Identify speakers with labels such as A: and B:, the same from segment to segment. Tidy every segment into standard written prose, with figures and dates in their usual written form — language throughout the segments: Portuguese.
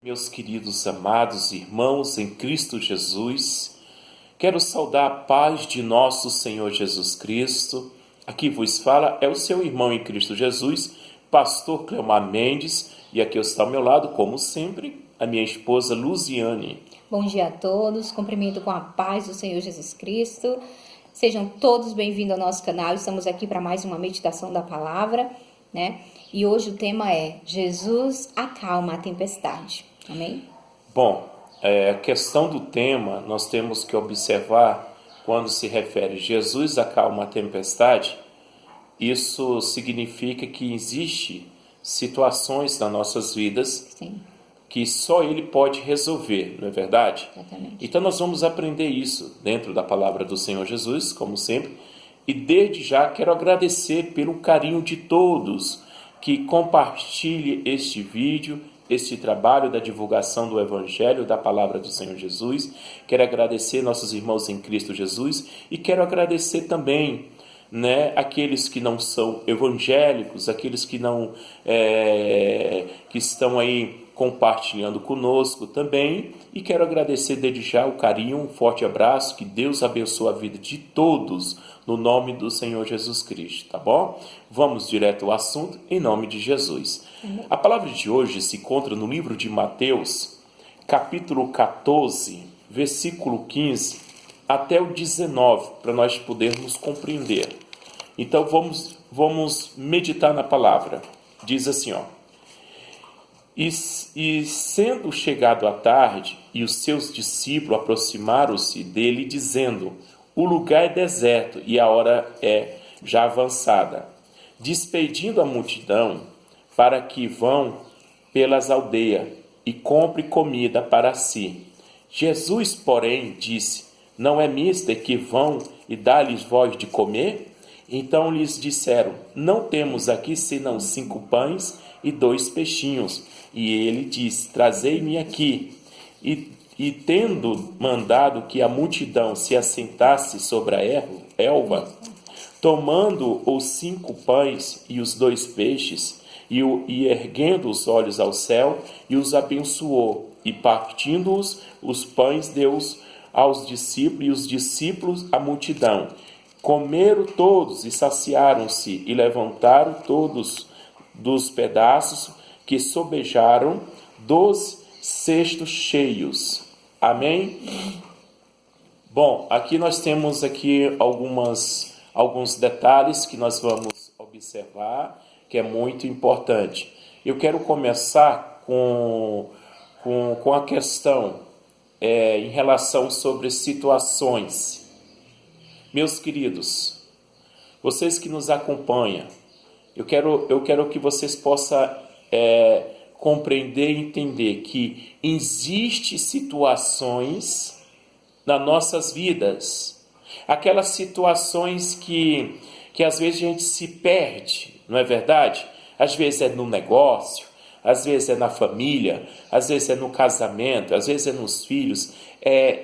A: Meus queridos amados irmãos em Cristo Jesus, quero saudar a paz de nosso Senhor Jesus Cristo. Aqui vos fala é o seu irmão em Cristo Jesus, pastor Cleomar Mendes, e aqui está ao meu lado, como sempre, a minha esposa Luziane.
B: Bom dia a todos, cumprimento com a paz do Senhor Jesus Cristo. Sejam todos bem-vindos ao nosso canal. Estamos aqui para mais uma meditação da palavra, né? E hoje o tema é Jesus acalma a tempestade. Amém?
A: Bom, a questão do tema, nós temos que observar quando se refere Jesus acalma a tempestade. Isso significa que existe situações nas nossas vidas
B: Sim.
A: que só Ele pode resolver, não é verdade?
B: Exatamente.
A: Então nós vamos aprender isso dentro da palavra do Senhor Jesus, como sempre. E desde já quero agradecer pelo carinho de todos que compartilhem este vídeo, este trabalho da divulgação do Evangelho, da Palavra do Senhor Jesus. Quero agradecer nossos irmãos em Cristo Jesus e quero agradecer também, aqueles que não são evangélicos, aqueles que não que estão aí compartilhando conosco também. E quero agradecer desde já o carinho, um forte abraço, que Deus abençoe a vida de todos, no nome do Senhor Jesus Cristo, tá bom? Vamos direto ao assunto, em nome de Jesus. A palavra de hoje se encontra no livro de Mateus, capítulo 14, versículo 15, até o 19, para nós podermos compreender. Então vamos meditar na palavra. Diz assim, E sendo chegado a tarde, e os seus discípulos aproximaram-se dele, dizendo: o lugar é deserto, e a hora é já avançada. Despedindo a multidão, para que vão pelas aldeias, e compre comida para si. Jesus, porém, disse: não é mister que vão e dá-lhes vós de comer? Então lhes disseram: não temos aqui senão 5 pães e 2 peixinhos. E ele disse: trazei-me aqui. E tendo mandado que a multidão se assentasse sobre a elva, tomando os 5 pães e os 2 peixes, e erguendo os olhos ao céu, e os abençoou, e partindo-os pães deu aos discípulos, e os discípulos à multidão. Comeram todos e saciaram-se, e levantaram todos dos pedaços que sobejaram 12 cestos cheios. Amém? Bom, aqui nós temos alguns detalhes que nós vamos observar, que é muito importante. Eu quero começar com a questão em relação sobre situações. Meus queridos, vocês que nos acompanham, eu quero que vocês possam compreender e entender que existem situações nas nossas vidas, aquelas situações que às vezes a gente se perde, não é verdade? Às vezes é no negócio, às vezes é na família, às vezes é no casamento, às vezes é nos filhos,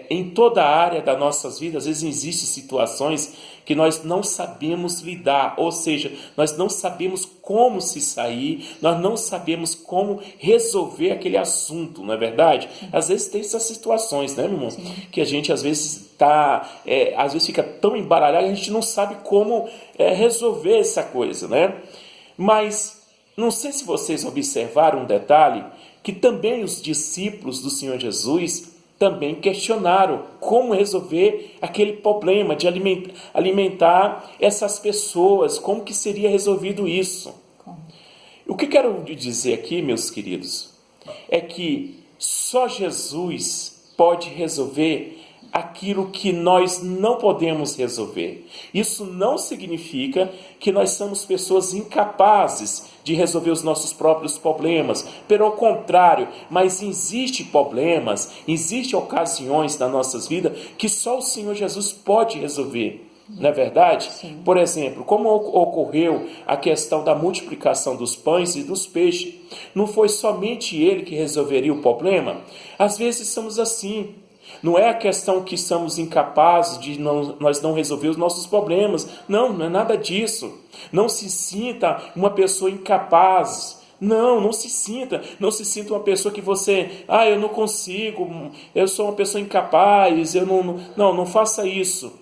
A: em toda a área das nossas vidas. Às vezes existem situações que nós não sabemos lidar, ou seja, nós não sabemos como se sair, nós não sabemos como resolver aquele assunto, não é verdade? Às vezes tem essas situações, né, meu irmão? Sim. Que a gente às vezes às vezes fica tão embaralhado, a gente não sabe como resolver essa coisa, né? Mas não sei se vocês observaram um detalhe, que também os discípulos do Senhor Jesus também questionaram como resolver aquele problema de alimentar essas pessoas, como que seria resolvido isso. O que quero dizer aqui, meus queridos, é que só Jesus pode resolver aquilo que nós não podemos resolver. Isso não significa que nós somos pessoas incapazes de resolver os nossos próprios problemas. Pelo contrário, mas existem problemas, existem ocasiões nas nossas vidas que só o Senhor Jesus pode resolver. Não é verdade?
B: Sim.
A: Por exemplo, como ocorreu a questão da multiplicação dos pães e dos peixes, não foi somente Ele que resolveria o problema? Às vezes somos assim. Não é a questão que somos incapazes de nós não resolver os nossos problemas. Não é nada disso. Não se sinta uma pessoa incapaz Não se sinta uma pessoa que você, eu não consigo, eu sou uma pessoa incapaz, não faça isso.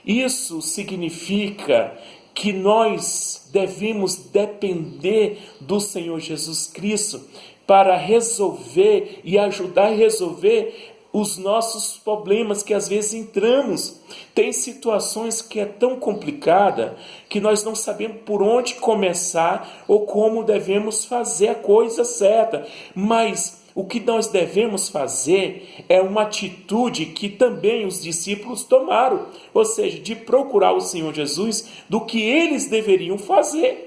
A: Isso significa que nós devemos depender do Senhor Jesus Cristo para resolver e ajudar a resolver os nossos problemas que às vezes entramos. Tem situações que é tão complicada que nós não sabemos por onde começar ou como devemos fazer a coisa certa. Mas o que nós devemos fazer é uma atitude que também os discípulos tomaram, ou seja, de procurar o Senhor Jesus do que eles deveriam fazer.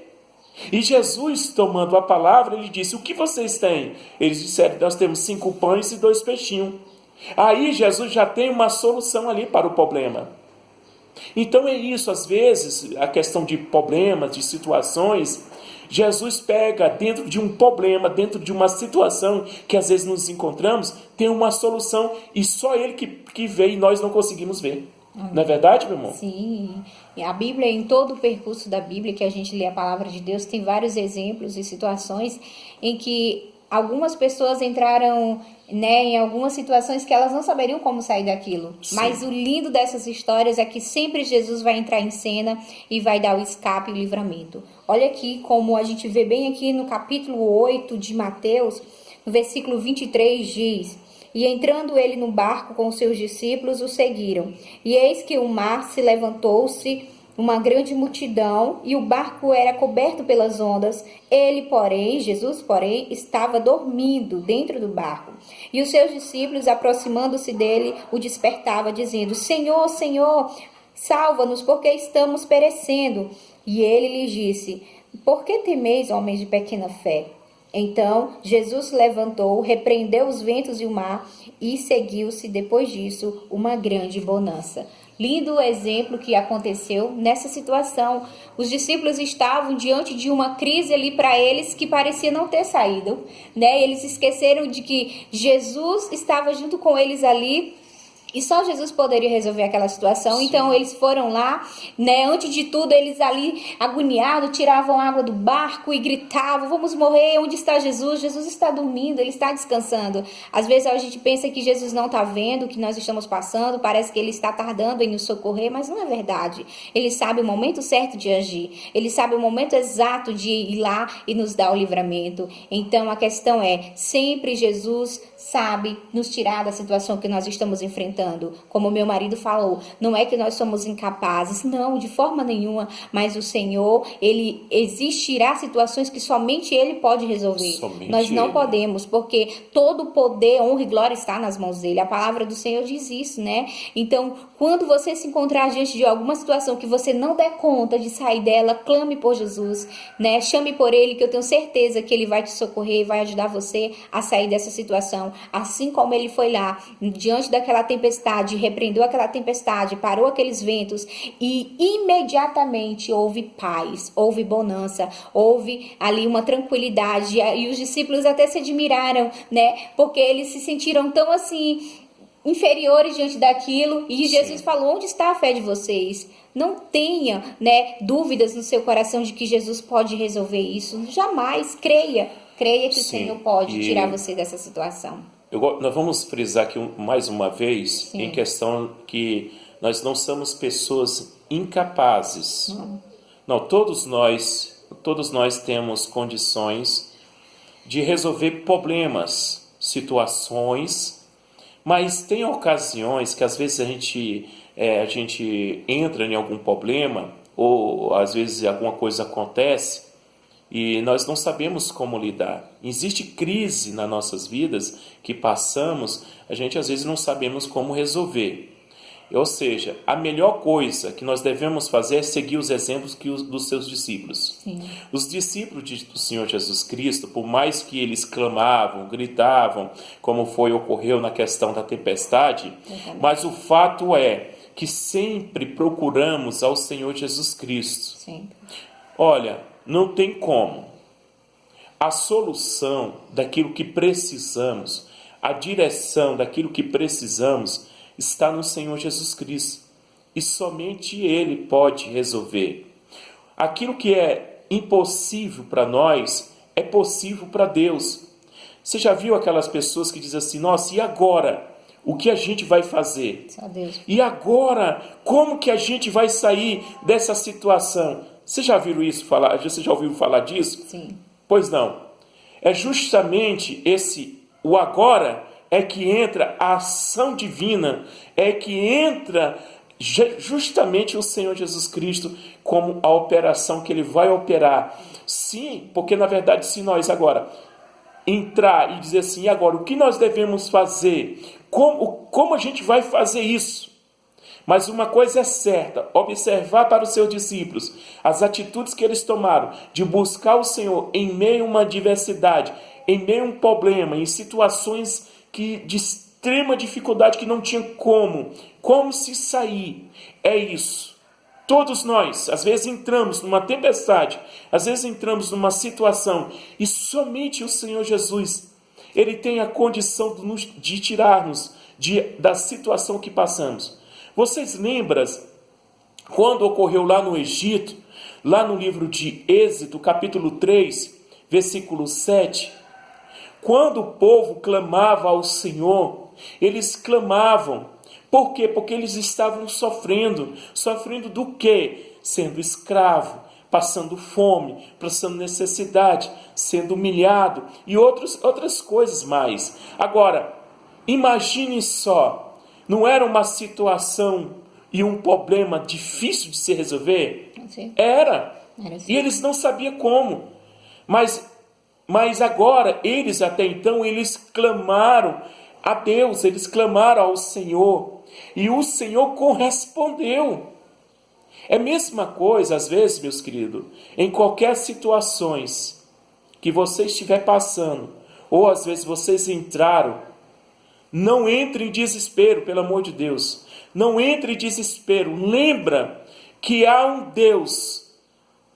A: E Jesus, tomando a palavra, ele disse: o que vocês têm? Eles disseram: nós temos 5 pães e 2 peixinhos. Aí Jesus já tem uma solução ali para o problema. Então é isso, às vezes, a questão de problemas, de situações, Jesus pega dentro de um problema, dentro de uma situação que às vezes nos encontramos, tem uma solução e só Ele que vê e nós não conseguimos ver. Não é verdade, meu irmão?
B: Sim, e a Bíblia, em todo o percurso da Bíblia, que a gente lê a palavra de Deus, tem vários exemplos e situações em que algumas pessoas entraram, em algumas situações que elas não saberiam como sair daquilo. Sim. Mas o lindo dessas histórias é que sempre Jesus vai entrar em cena e vai dar o escape e o livramento. Olha aqui como a gente vê bem aqui no capítulo 8 de Mateus, no versículo 23 diz: e entrando ele no barco com os seus discípulos, o seguiram. E eis que o mar se levantou-se, uma grande multidão, e o barco era coberto pelas ondas. Jesus, porém, estava dormindo dentro do barco. E os seus discípulos, aproximando-se dele, o despertavam, dizendo: Senhor, Senhor, salva-nos, porque estamos perecendo. E ele lhes disse: por que temeis, homens de pequena fé? Então Jesus se levantou, repreendeu os ventos e o mar, e seguiu-se depois disso uma grande bonança. Lindo exemplo que aconteceu nessa situação. Os discípulos estavam diante de uma crise ali para eles que parecia não ter saído, Eles esqueceram de que Jesus estava junto com eles ali. E só Jesus poderia resolver aquela situação. Sim. Então eles foram lá, Antes de tudo, eles ali agoniados, tiravam água do barco e gritavam: vamos morrer, onde está Jesus? Jesus está dormindo, ele está descansando. Às vezes a gente pensa que Jesus não está vendo o que nós estamos passando, parece que ele está tardando em nos socorrer, mas não é verdade. Ele sabe o momento certo de agir, ele sabe o momento exato de ir lá e nos dar o livramento. Então a questão é, sempre Jesus sabe nos tirar da situação que nós estamos enfrentando. Como meu marido falou, não é que nós somos incapazes, não, de forma nenhuma, mas o Senhor, ele existirá situações que somente ele pode resolver. Somente nós não podemos, porque todo poder, honra e glória está nas mãos dele. A palavra do Senhor diz isso, Então, quando você se encontrar diante de alguma situação que você não der conta de sair dela, clame por Jesus, Chame por ele, que eu tenho certeza que ele vai te socorrer e vai ajudar você a sair dessa situação. Assim como ele foi lá, diante daquela tempestade, repreendeu aquela tempestade, parou aqueles ventos e imediatamente houve paz, houve bonança, houve ali uma tranquilidade, e os discípulos até se admiraram, porque eles se sentiram tão assim inferiores diante daquilo, e Jesus falou: onde está a fé de vocês? Não tenha, dúvidas no seu coração de que Jesus pode resolver isso. Jamais. Creia que o Senhor pode tirar você dessa situação.
A: Nós vamos frisar aqui mais uma vez em questão que nós não somos pessoas incapazes. Não, todos nós temos condições de resolver problemas, situações, mas tem ocasiões que às vezes a gente entra em algum problema, ou às vezes alguma coisa acontece e nós não sabemos como lidar. Existe crise nas nossas vidas que passamos, a gente às vezes não sabemos como resolver. Ou seja, a melhor coisa que nós devemos fazer é seguir os exemplos dos seus discípulos. Sim. Os discípulos do Senhor Jesus Cristo, por mais que eles clamavam, gritavam, como ocorreu na questão da tempestade, mas o fato é que sempre procuramos ao Senhor Jesus Cristo. Sim. Olha, não tem como. A solução daquilo que precisamos, a direção daquilo que precisamos, está no Senhor Jesus Cristo. E somente Ele pode resolver. Aquilo que é impossível para nós é possível para Deus. Você já viu aquelas pessoas que dizem assim, nossa, e agora? O que a gente vai fazer? E agora? Como que a gente vai sair dessa situação? Você já viu isso falar? Você já ouviu falar disso?
B: Sim.
A: Pois não. É justamente o agora é que entra a ação divina, é que entra justamente o Senhor Jesus Cristo como a operação que Ele vai operar. Sim, porque na verdade se nós agora entrar e dizer assim, e agora o que nós devemos fazer? Como a gente vai fazer isso? Mas uma coisa é certa, observar para os seus discípulos as atitudes que eles tomaram de buscar o Senhor em meio a uma adversidade, em meio a um problema, em situações de extrema dificuldade que não tinha como se sair. É isso. Todos nós, às vezes entramos numa tempestade, às vezes entramos numa situação e somente o Senhor Jesus, Ele tem a condição de tirar-nos da situação que passamos. Vocês lembram quando ocorreu lá no Egito, lá no livro de Êxodo, capítulo 3, versículo 7, quando o povo clamava ao Senhor, eles clamavam. Por quê? Porque eles estavam sofrendo. Sofrendo do quê? Sendo escravo, passando fome, passando necessidade, sendo humilhado e outras coisas mais. Agora, imagine só. Não era uma situação e um problema difícil de se resolver?
B: Sim.
A: Era.
B: Sim.
A: E eles não sabiam como. Mas agora, eles até então, eles clamaram a Deus, eles clamaram ao Senhor. E o Senhor correspondeu. É a mesma coisa, às vezes, meus queridos, em qualquer situações que você estiver passando, ou às vezes vocês entraram. Não entre em desespero, pelo amor de Deus. Não entre em desespero. Lembra que há um Deus,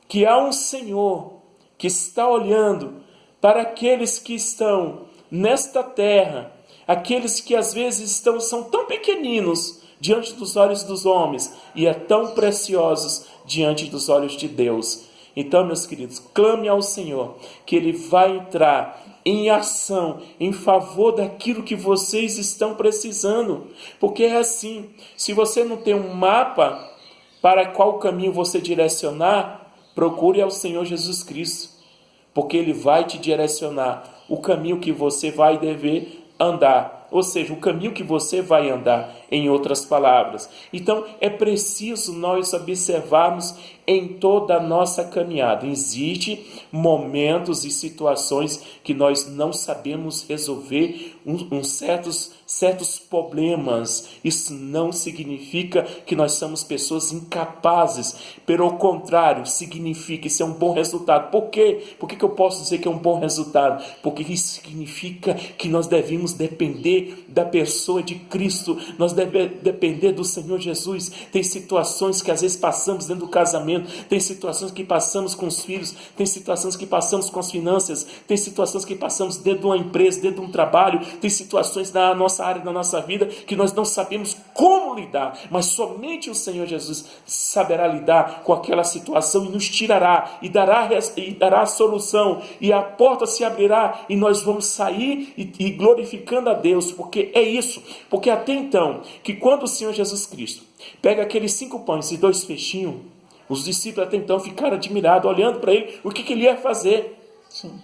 A: que há um Senhor, que está olhando para aqueles que estão nesta terra, aqueles que às vezes são tão pequeninos diante dos olhos dos homens e tão preciosos diante dos olhos de Deus. Então, meus queridos, clame ao Senhor, que Ele vai entrar em ação, em favor daquilo que vocês estão precisando. Porque é assim, se você não tem um mapa para qual caminho você direcionar, procure ao Senhor Jesus Cristo. Porque Ele vai te direcionar o caminho que você vai dever andar. Ou seja, o caminho que você vai andar, em outras palavras. Então, é preciso nós observarmos em toda a nossa caminhada. Existem momentos e situações que nós não sabemos resolver certos problemas. Isso não significa que nós somos pessoas incapazes. Pelo contrário, significa isso é um bom resultado. Por quê? Por que eu posso dizer que é um bom resultado? Porque isso significa que nós devemos depender da pessoa de Cristo. Nós devemos depender do Senhor Jesus. Tem situações que às vezes passamos dentro do casamento, tem situações que passamos com os filhos, tem situações que passamos com as finanças, tem situações que passamos dentro de uma empresa, dentro de um trabalho, tem situações na nossa área, na nossa vida, que nós não sabemos como lidar, mas somente o Senhor Jesus saberá lidar com aquela situação e nos tirará e dará a solução, e a porta se abrirá e nós vamos sair e glorificando a Deus, porque é isso, porque até então, que quando o Senhor Jesus Cristo pega aqueles 5 pães e 2 peixinhos, os discípulos até então ficaram admirados, olhando para ele, o que ele ia fazer.
B: Sim.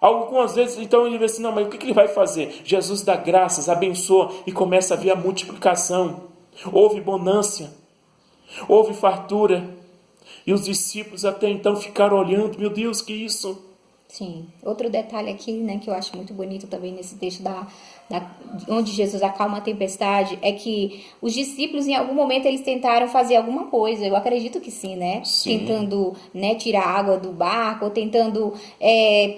A: Algumas vezes, então, ele diz assim, não, mas o que ele vai fazer? Jesus dá graças, abençoa e começa a vir a multiplicação. Houve bonância, houve fartura. E os discípulos até então ficaram olhando, meu Deus, que isso?
B: Sim. Outro detalhe aqui, né, que eu acho muito bonito também nesse texto onde Jesus acalma a tempestade, é que os discípulos, em algum momento, eles tentaram fazer alguma coisa. Eu acredito que sim, né?
A: Sim.
B: Tentando, né, tirar a água do barco, ou tentando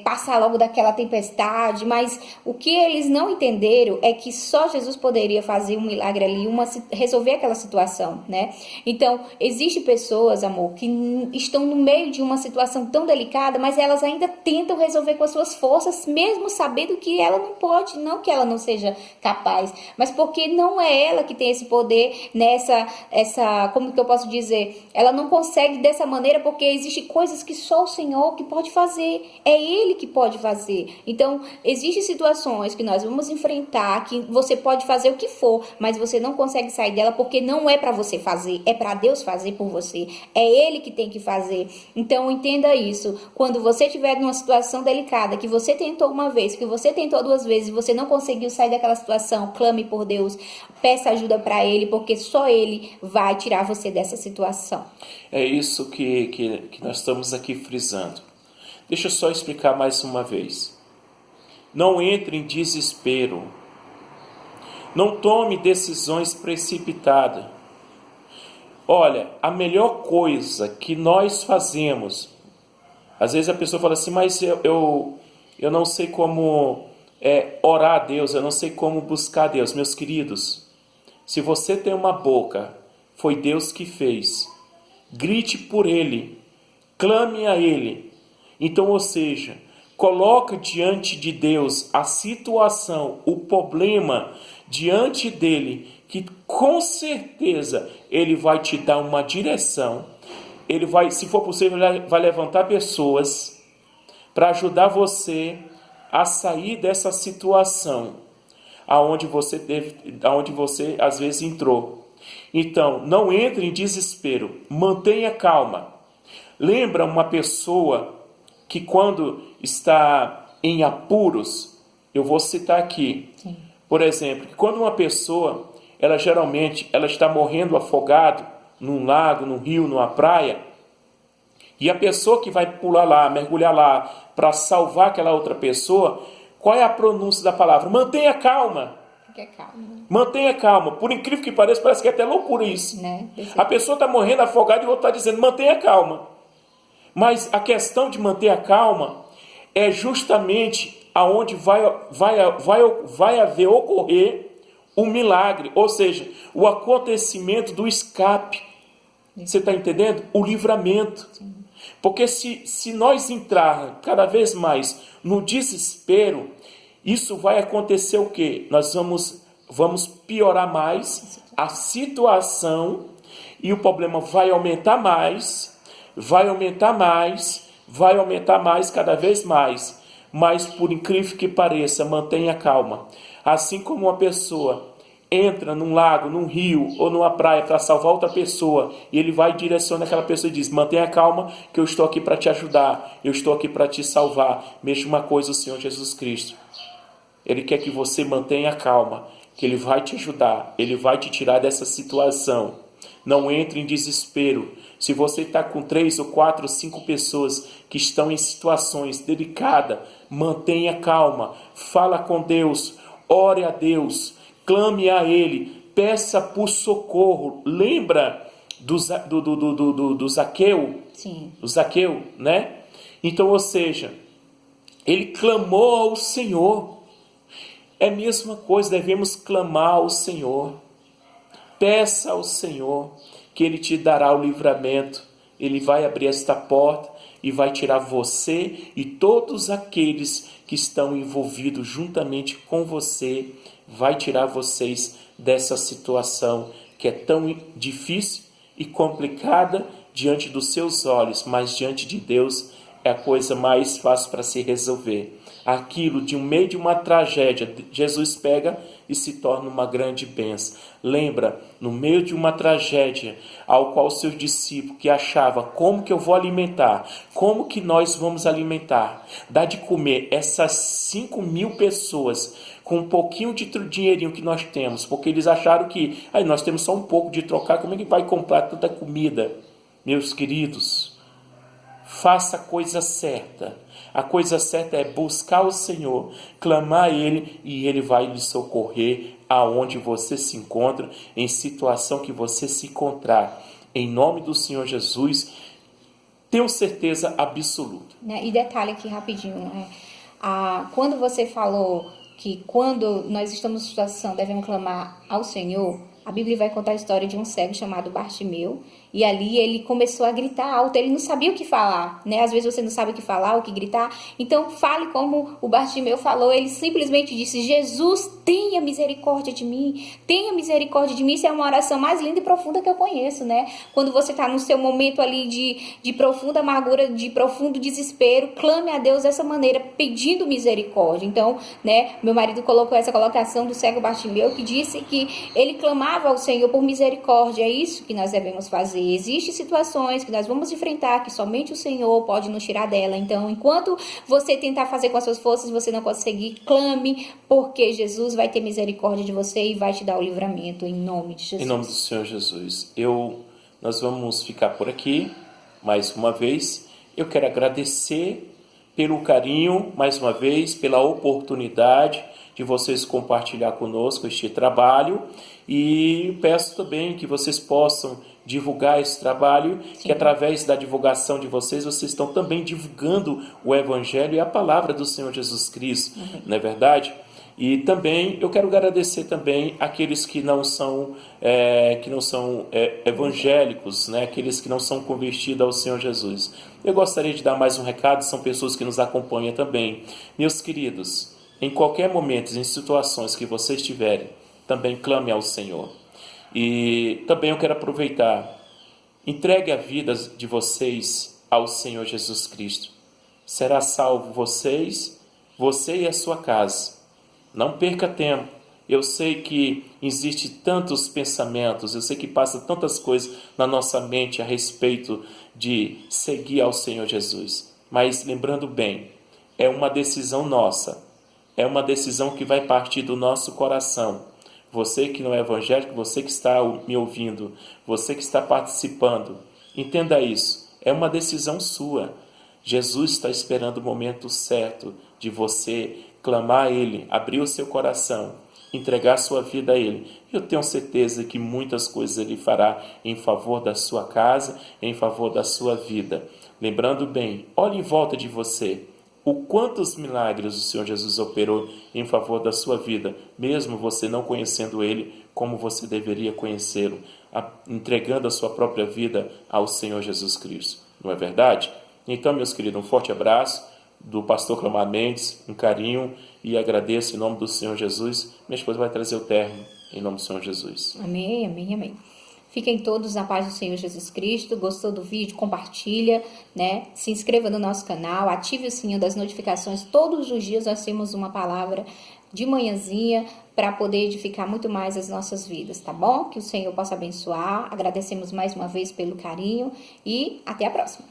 B: passar logo daquela tempestade. Mas o que eles não entenderam é que só Jesus poderia fazer um milagre ali, resolver aquela situação, né? Então, existem pessoas, amor, que estão no meio de uma situação tão delicada, mas elas ainda tentam tentam resolver com as suas forças, mesmo sabendo que ela não pode, não que ela não seja capaz, mas porque não é ela que tem esse poder como que eu posso dizer? Ela não consegue dessa maneira porque existem coisas que só o Senhor que pode fazer, é Ele que pode fazer. Então, existem situações que nós vamos enfrentar, que você pode fazer o que for, mas você não consegue sair dela porque não é para você fazer, é para Deus fazer por você, é Ele que tem que fazer. Então, entenda isso. Quando você estiver numa situação delicada, que você tentou uma vez, que você tentou duas vezes e você não conseguiu sair daquela situação, clame por Deus, peça ajuda para Ele, porque só Ele vai tirar você dessa situação.
A: É isso que nós estamos aqui frisando. Deixa eu só explicar mais uma vez. Não entre em desespero. Não tome decisões precipitadas. Olha, a melhor coisa que nós fazemos, às vezes a pessoa fala assim, mas eu não sei como orar a Deus, eu não sei como buscar a Deus. Meus queridos, se você tem uma boca, foi Deus que fez. Grite por Ele, clame a Ele. Então, ou seja, coloca diante de Deus a situação, o problema diante dele, que com certeza Ele vai te dar uma direção. Ele vai, se for possível, vai levantar pessoas para ajudar você a sair dessa situação aonde você às vezes entrou. Então, não entre em desespero, mantenha calma. Lembra uma pessoa que quando está em apuros, eu vou citar aqui, sim, por exemplo, que quando uma pessoa, ela está morrendo afogado num lago, num rio, numa praia, e a pessoa que vai pular lá, mergulhar lá, para salvar aquela outra pessoa, qual é a pronúncia da palavra? Mantenha calma. Mantenha calma. Por incrível que pareça, parece que é até loucura isso. Né? A pessoa está morrendo afogada e o outro está dizendo, mantenha calma. Mas a questão de manter a calma é justamente aonde vai ocorrer o milagre, ou seja, o acontecimento do escape. Você está entendendo? O livramento. Sim. Porque se nós entrarmos cada vez mais no desespero, isso vai acontecer o quê? Nós vamos piorar mais a situação e o problema vai aumentar mais, cada vez mais. Mas, por incrível que pareça, mantenha calma. Assim como uma pessoa entra num lago, num rio ou numa praia para salvar outra pessoa, e ele vai e direciona aquela pessoa e diz, mantenha calma que eu estou aqui para te ajudar, eu estou aqui para te salvar. Mesma coisa o Senhor Jesus Cristo. Ele quer que você mantenha calma, que Ele vai te ajudar, Ele vai te tirar dessa situação. Não entre em desespero. Se você está com 3 ou 4 ou 5 pessoas que estão em situações delicadas, mantenha calma, fala com Deus, ore a Deus, clame a Ele, peça por socorro. Lembra do Zaqueu? Sim. Do Zaqueu, né? Então, ou seja, ele clamou ao Senhor. É a mesma coisa, devemos clamar ao Senhor. Peça ao Senhor que Ele te dará o livramento. Ele vai abrir esta porta e vai tirar você e todos aqueles que estão envolvidos juntamente com você, vai tirar vocês dessa situação que é tão difícil e complicada diante dos seus olhos, mas diante de Deus é a coisa mais fácil para se resolver. Aquilo de meio de uma tragédia, Jesus pega e se torna uma grande bênção. Lembra, no meio de uma tragédia, ao qual seus discípulos que achava como que eu vou alimentar, como que nós vamos alimentar, dá de comer essas 5.000 pessoas com um pouquinho de dinheirinho que nós temos, porque eles acharam que nós temos só um pouco de trocar, como é que vai comprar tanta comida? Meus queridos, faça a coisa certa. A coisa certa é buscar o Senhor, clamar a Ele e Ele vai lhe socorrer aonde você se encontra, em situação que você se encontrar. Em nome do Senhor Jesus, tenho certeza absoluta.
B: E detalhe aqui rapidinho, quando você falou que quando nós estamos em situação devemos clamar ao Senhor, a Bíblia vai contar a história de um cego chamado Bartimeu, E ali ele começou a gritar alto, ele não sabia o que falar, né? Às vezes você não sabe o que falar, o que gritar. Então fale como o Bartimeu falou, ele simplesmente disse: Jesus, tenha misericórdia de mim, tenha misericórdia de mim. Isso é uma oração mais linda e profunda que eu conheço, né? Quando você está no seu momento ali de profunda amargura, de profundo desespero, clame a Deus dessa maneira, pedindo misericórdia. Então, né, meu marido colocou essa colocação do cego Bartimeu, que disse que ele clamava ao Senhor por misericórdia. É isso que nós devemos fazer. Existem situações que nós vamos enfrentar que somente o Senhor pode nos tirar dela. Então, enquanto você tentar fazer com as suas forças, você não conseguir, clame, porque Jesus vai ter misericórdia de você e vai te dar o livramento em nome de Jesus.
A: Em nome do Senhor Jesus. Nós vamos ficar por aqui mais uma vez. Eu quero agradecer pelo carinho, mais uma vez, pela oportunidade de vocês compartilhar conosco este trabalho, e peço também que vocês possam divulgar esse trabalho, sim, que através da divulgação de vocês estão também divulgando o Evangelho e a palavra do Senhor Jesus Cristo, não é verdade? E também eu quero agradecer também aqueles que não são evangélicos, né? Aqueles que não são convertidos ao Senhor Jesus. Eu gostaria de dar mais um recado, são pessoas que nos acompanham também. Meus queridos, em qualquer momento, em situações que vocês tiverem, também clame ao Senhor. E também eu quero aproveitar, entregue a vida de vocês ao Senhor Jesus Cristo. Será salvo você e a sua casa. Não perca tempo. Eu sei que existe tantos pensamentos, eu sei que passa tantas coisas na nossa mente a respeito de seguir ao Senhor Jesus. Mas lembrando bem, é uma decisão nossa. É uma decisão que vai partir do nosso coração. Você que não é evangélico, você que está me ouvindo, você que está participando, entenda isso. É uma decisão sua. Jesus está esperando o momento certo de você clamar a Ele, abrir o seu coração, entregar sua vida a Ele. Eu tenho certeza que muitas coisas Ele fará em favor da sua casa, em favor da sua vida. Lembrando bem, olhe em volta de você. O quantos milagres o Senhor Jesus operou em favor da sua vida, mesmo você não conhecendo Ele como você deveria conhecê-lo, entregando a sua própria vida ao Senhor Jesus Cristo. Não é verdade? Então, meus queridos, um forte abraço do pastor Clomar Mendes, um carinho, e agradeço em nome do Senhor Jesus. Minha esposa vai trazer o término em nome do Senhor Jesus.
B: Amém, amém, amém. Fiquem todos na paz do Senhor Jesus Cristo. Gostou do vídeo? Compartilha, né? Se inscreva no nosso canal, ative o sininho das notificações. Todos os dias nós temos uma palavra de manhãzinha para poder edificar muito mais as nossas vidas, tá bom? Que o Senhor possa abençoar. Agradecemos mais uma vez pelo carinho e até a próxima.